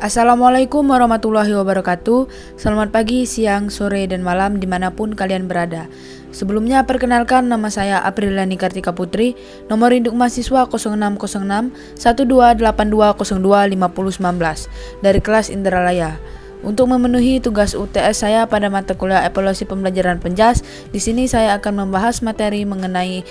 Assalamualaikum warahmatullahi wabarakatuh. Selamat pagi, siang, sore, dan malam dimanapun kalian berada. Sebelumnya perkenalkan, nama saya Aprilani Kartika Putri. Nomor induk mahasiswa 0606 1282025019 dari kelas Indralaya. Untuk memenuhi tugas UTS saya pada mata kuliah evaluasi pembelajaran Penjas, di sini saya akan membahas materi mengenai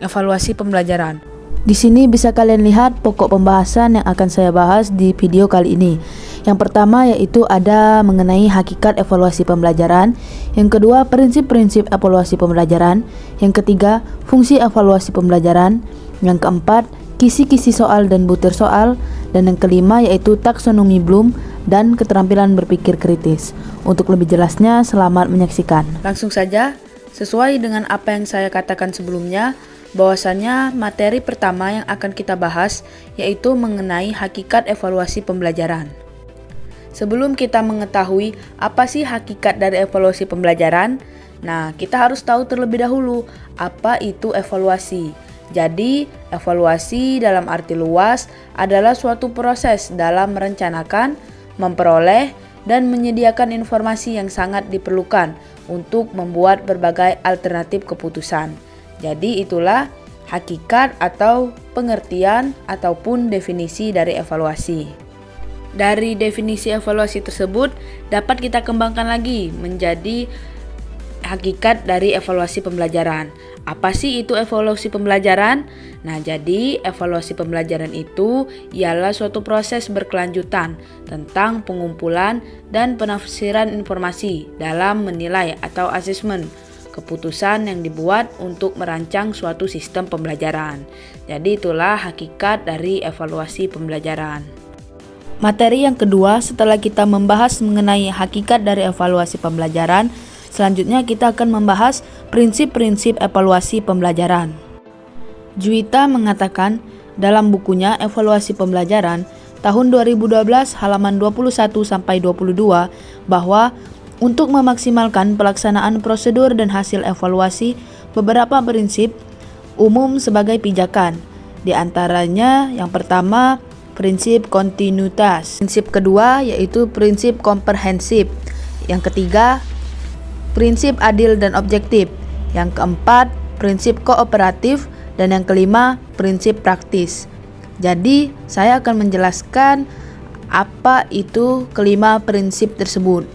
evaluasi pembelajaran. Di sini bisa kalian lihat pokok pembahasan yang akan saya bahas di video kali ini. Yang pertama yaitu ada mengenai hakikat evaluasi pembelajaran. Yang kedua, prinsip-prinsip evaluasi pembelajaran. Yang ketiga, fungsi evaluasi pembelajaran. Yang keempat, kisi-kisi soal dan butir soal. Dan yang kelima yaitu taksonomi Bloom dan keterampilan berpikir kritis. Untuk lebih jelasnya, selamat menyaksikan. Langsung saja, sesuai dengan apa yang saya katakan sebelumnya, bahwasanya materi pertama yang akan kita bahas yaitu mengenai hakikat evaluasi pembelajaran. Sebelum kita mengetahui apa sih hakikat dari evaluasi pembelajaran, kita harus tahu terlebih dahulu apa itu evaluasi. Jadi, evaluasi dalam arti luas adalah suatu proses dalam merencanakan, memperoleh, dan menyediakan informasi yang sangat diperlukan untuk membuat berbagai alternatif keputusan. Jadi itulah hakikat atau pengertian ataupun definisi dari evaluasi. Dari definisi evaluasi tersebut dapat kita kembangkan lagi menjadi hakikat dari evaluasi pembelajaran. Apa sih itu evaluasi pembelajaran? Jadi evaluasi pembelajaran itu ialah suatu proses berkelanjutan tentang pengumpulan dan penafsiran informasi dalam menilai atau asesmen keputusan yang dibuat untuk merancang suatu sistem pembelajaran. Jadi itulah hakikat dari evaluasi pembelajaran. Materi yang kedua setelah kita membahas mengenai hakikat dari evaluasi pembelajaran, selanjutnya kita akan membahas prinsip-prinsip evaluasi pembelajaran. Juwita mengatakan dalam bukunya Evaluasi Pembelajaran tahun 2012 halaman 21-22 bahwa untuk memaksimalkan pelaksanaan prosedur dan hasil evaluasi, beberapa prinsip umum sebagai pijakan. Di antaranya yang pertama, prinsip kontinuitas. Prinsip kedua yaitu prinsip komprehensif. Yang ketiga, prinsip adil dan objektif. Yang keempat, prinsip kooperatif. Dan yang kelima, prinsip praktis. Jadi, saya akan menjelaskan apa itu kelima prinsip tersebut.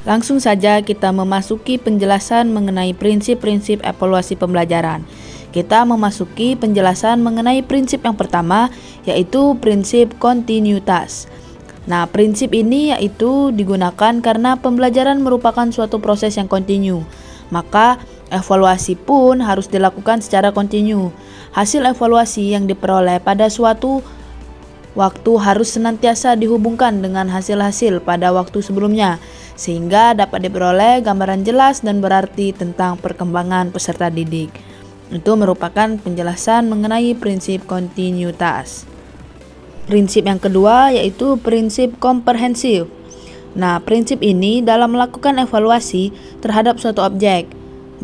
Langsung saja kita memasuki penjelasan mengenai prinsip-prinsip evaluasi pembelajaran. Kita memasuki penjelasan mengenai prinsip yang pertama, yaitu prinsip kontinuitas. Prinsip ini yaitu digunakan karena pembelajaran merupakan suatu proses yang kontinu. Maka, evaluasi pun harus dilakukan secara kontinu. Hasil evaluasi yang diperoleh pada suatu waktu harus senantiasa dihubungkan dengan hasil-hasil pada waktu sebelumnya, sehingga dapat diperoleh gambaran jelas dan berarti tentang perkembangan peserta didik. Itu merupakan penjelasan mengenai prinsip kontinuitas. Prinsip yang kedua yaitu prinsip komprehensif. Prinsip ini dalam melakukan evaluasi terhadap suatu objek.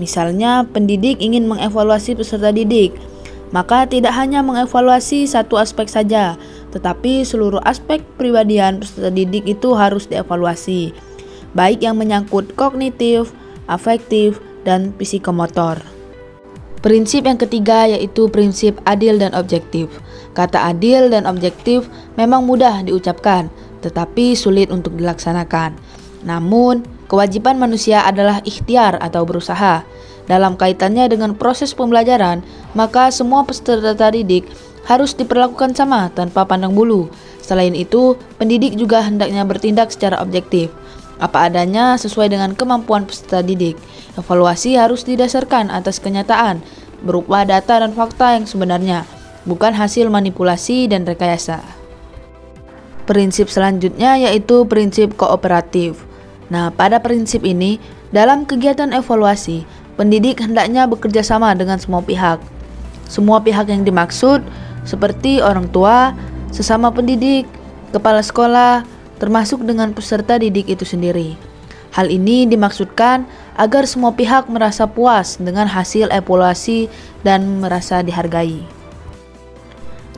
Misalnya, pendidik ingin mengevaluasi peserta didik, maka tidak hanya mengevaluasi satu aspek saja, tetapi seluruh aspek kepribadian peserta didik itu harus dievaluasi, baik yang menyangkut kognitif, afektif, dan psikomotor. Prinsip yang ketiga yaitu prinsip adil dan objektif. Kata adil dan objektif memang mudah diucapkan, tetapi sulit untuk dilaksanakan. Namun, kewajiban manusia adalah ikhtiar atau berusaha. Dalam kaitannya dengan proses pembelajaran, maka semua peserta didik harus diperlakukan sama tanpa pandang bulu. Selain itu, pendidik juga hendaknya bertindak secara objektif, apa adanya sesuai dengan kemampuan peserta didik. Evaluasi harus didasarkan atas kenyataan, berupa data dan fakta yang sebenarnya, bukan hasil manipulasi dan rekayasa. Prinsip selanjutnya yaitu prinsip kooperatif. Pada prinsip ini, dalam kegiatan evaluasi, pendidik hendaknya bekerja sama dengan semua pihak. Semua pihak yang dimaksud seperti orang tua, sesama pendidik, kepala sekolah, termasuk dengan peserta didik itu sendiri. Hal ini dimaksudkan agar semua pihak merasa puas dengan hasil evaluasi dan merasa dihargai.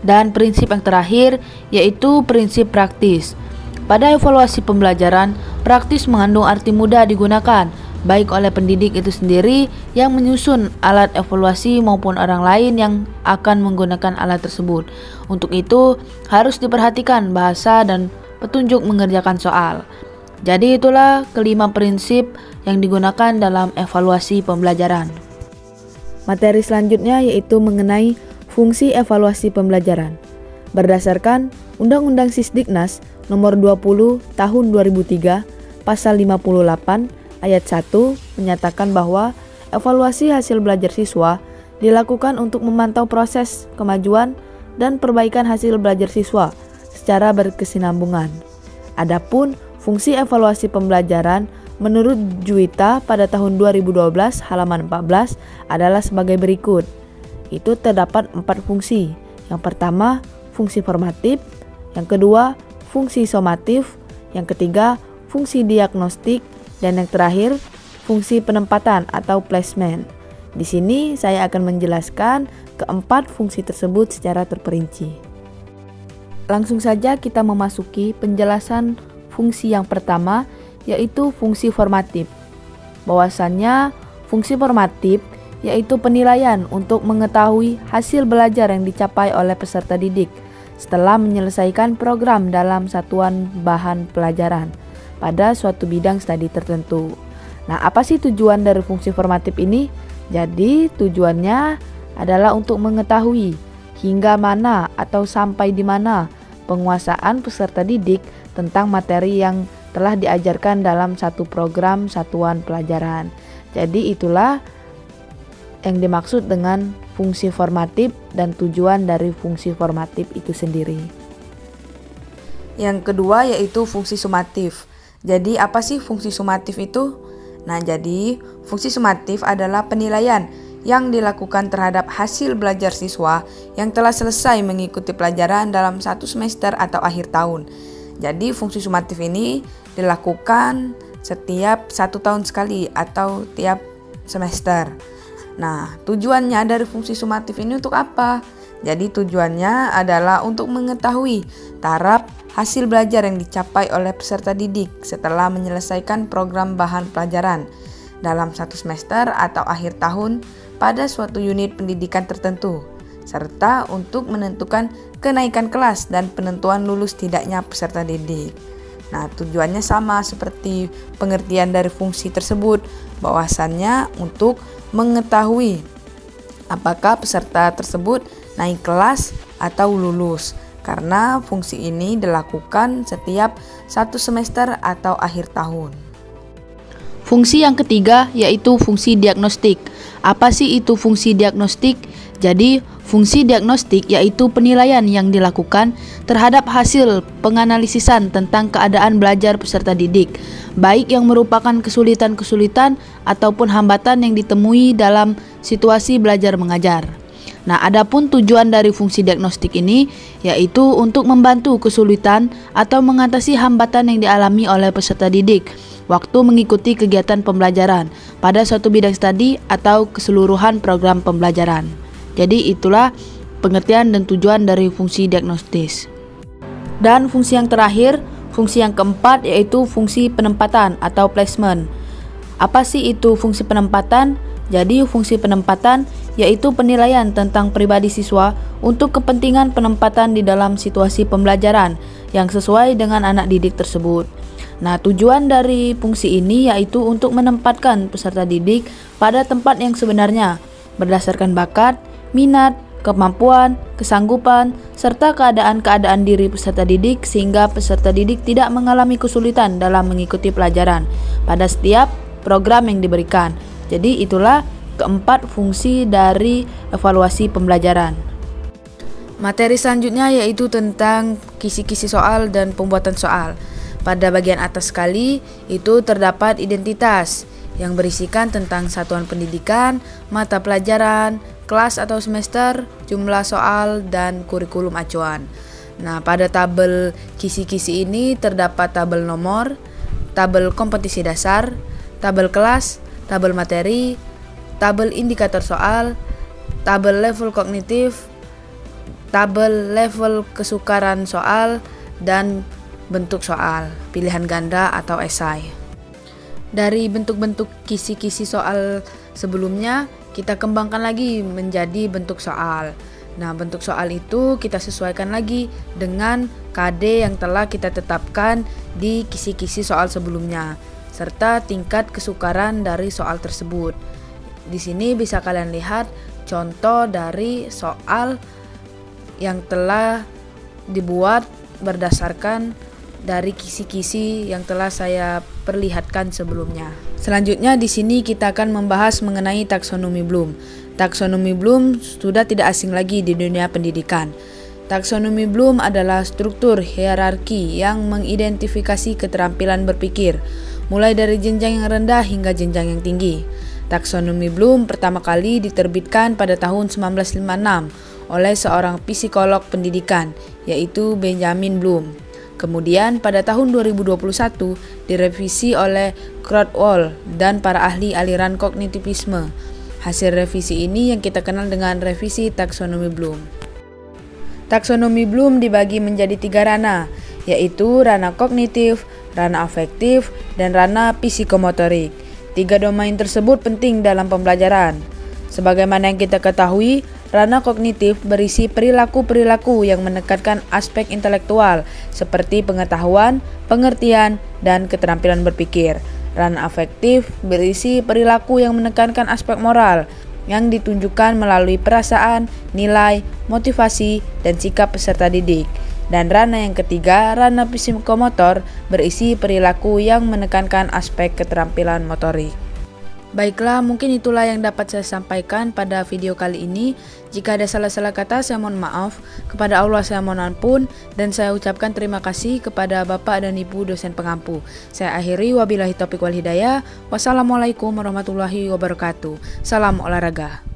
Dan prinsip yang terakhir yaitu prinsip praktis. Pada evaluasi pembelajaran, praktis mengandung arti mudah digunakan, baik oleh pendidik itu sendiri yang menyusun alat evaluasi maupun orang lain yang akan menggunakan alat tersebut. Untuk itu, harus diperhatikan bahasa dan petunjuk mengerjakan soal. Jadi itulah kelima prinsip yang digunakan dalam evaluasi pembelajaran. Materi selanjutnya yaitu mengenai fungsi evaluasi pembelajaran. Berdasarkan Undang-Undang Sisdiknas Nomor 20 Tahun 2003, Pasal 58 Ayat 1 menyatakan bahwa evaluasi hasil belajar siswa dilakukan untuk memantau proses kemajuan dan perbaikan hasil belajar siswa secara berkesinambungan. Adapun fungsi evaluasi pembelajaran menurut Juwita pada tahun 2012 halaman 14 adalah sebagai berikut. Itu terdapat 4 fungsi. Yang pertama, fungsi formatif, yang kedua, fungsi somatif, yang ketiga, fungsi diagnostik, dan yang terakhir, fungsi penempatan atau placement. Di sini saya akan menjelaskan keempat fungsi tersebut secara terperinci. Langsung saja kita memasuki penjelasan fungsi yang pertama, yaitu fungsi formatif. Bahwasannya fungsi formatif yaitu penilaian untuk mengetahui hasil belajar yang dicapai oleh peserta didik setelah menyelesaikan program dalam satuan bahan pelajaran pada suatu bidang studi tertentu. Nah, apa sih tujuan dari fungsi formatif ini? Jadi, tujuannya adalah untuk mengetahui hingga mana atau sampai di mana penguasaan peserta didik tentang materi yang telah diajarkan dalam satu program satuan pelajaran. Jadi, itulah yang dimaksud dengan fungsi formatif dan tujuan dari fungsi formatif itu sendiri. Yang kedua yaitu fungsi sumatif. Jadi apa sih fungsi sumatif itu? Nah, jadi fungsi sumatif adalah penilaian yang dilakukan terhadap hasil belajar siswa yang telah selesai mengikuti pelajaran dalam satu semester atau akhir tahun. Jadi fungsi sumatif ini dilakukan setiap 1 tahun sekali atau tiap semester. Nah, tujuannya dari fungsi sumatif ini untuk apa? Jadi tujuannya adalah untuk mengetahui taraf hasil belajar yang dicapai oleh peserta didik setelah menyelesaikan program bahan pelajaran dalam satu semester atau akhir tahun pada suatu unit pendidikan tertentu, serta untuk menentukan kenaikan kelas dan penentuan lulus tidaknya peserta didik. Nah, tujuannya sama seperti pengertian dari fungsi tersebut, bahwasannya untuk mengetahui apakah peserta tersebut naik kelas atau lulus, karena fungsi ini dilakukan setiap satu semester atau akhir tahun. Fungsi yang ketiga yaitu fungsi diagnostik. Apa sih itu fungsi diagnostik? Jadi, fungsi diagnostik yaitu penilaian yang dilakukan terhadap hasil penganalisisan tentang keadaan belajar peserta didik, baik yang merupakan kesulitan-kesulitan ataupun hambatan yang ditemui dalam situasi belajar mengajar. Nah, adapun tujuan dari fungsi diagnostik ini yaitu untuk membantu kesulitan atau mengatasi hambatan yang dialami oleh peserta didik waktu mengikuti kegiatan pembelajaran pada suatu bidang studi atau keseluruhan program pembelajaran. Jadi itulah pengertian dan tujuan dari fungsi diagnostis. Dan fungsi yang terakhir, fungsi yang keempat yaitu fungsi penempatan atau placement. Apa sih itu fungsi penempatan? Jadi fungsi penempatan yaitu penilaian tentang pribadi siswa untuk kepentingan penempatan di dalam situasi pembelajaran yang sesuai dengan anak didik tersebut. Nah, tujuan dari fungsi ini yaitu untuk menempatkan peserta didik pada tempat yang sebenarnya berdasarkan bakat, minat, kemampuan, kesanggupan, serta keadaan-keadaan diri peserta didik sehingga peserta didik tidak mengalami kesulitan dalam mengikuti pelajaran pada setiap program yang diberikan. Jadi itulah keempat fungsi dari evaluasi pembelajaran. Materi selanjutnya yaitu tentang kisi-kisi soal dan pembuatan soal. Pada bagian atas sekali itu terdapat identitas yang berisikan tentang satuan pendidikan, mata pelajaran, kelas atau semester, jumlah soal, dan kurikulum acuan. Nah, pada tabel kisi-kisi ini terdapat tabel nomor, tabel kompetisi dasar, tabel kelas, tabel materi, tabel indikator soal, tabel level kognitif, tabel level kesukaran soal, dan bentuk soal, pilihan ganda atau esai. Dari bentuk-bentuk kisi-kisi soal sebelumnya, kita kembangkan lagi menjadi bentuk soal. Nah, bentuk soal itu kita sesuaikan lagi dengan KD yang telah kita tetapkan di kisi-kisi soal sebelumnya, serta tingkat kesukaran dari soal tersebut. Di sini bisa kalian lihat contoh dari soal yang telah dibuat berdasarkan dari kisi-kisi yang telah saya perlihatkan sebelumnya. Selanjutnya di sini kita akan membahas mengenai taksonomi Bloom. Taksonomi Bloom sudah tidak asing lagi di dunia pendidikan. Taksonomi Bloom adalah struktur hierarki yang mengidentifikasi keterampilan berpikir, mulai dari jenjang yang rendah hingga jenjang yang tinggi. Taksonomi Bloom pertama kali diterbitkan pada tahun 1956 oleh seorang psikolog pendidikan, yaitu Benjamin Bloom. Kemudian pada tahun 2021 direvisi oleh Krathwohl dan para ahli aliran kognitivisme. Hasil revisi ini yang kita kenal dengan revisi taksonomi Bloom. Taksonomi Bloom dibagi menjadi 3 ranah, yaitu ranah kognitif, ranah afektif, dan ranah psikomotorik. 3 domain tersebut penting dalam pembelajaran. Sebagaimana yang kita ketahui, ranah kognitif berisi perilaku-perilaku yang menekankan aspek intelektual seperti pengetahuan, pengertian, dan keterampilan berpikir. Ranah afektif berisi perilaku yang menekankan aspek moral yang ditunjukkan melalui perasaan, nilai, motivasi, dan sikap peserta didik. Dan ranah yang ketiga, ranah psikomotor, berisi perilaku yang menekankan aspek keterampilan motorik. Baiklah, mungkin itulah yang dapat saya sampaikan pada video kali ini. Jika ada salah-salah kata, saya mohon maaf. Kepada Allah saya mohon ampun, dan saya ucapkan terima kasih kepada Bapak dan Ibu dosen pengampu. Saya akhiri, wabillahi taufiq wal hidayah. Wassalamualaikum warahmatullahi wabarakatuh. Salam olahraga.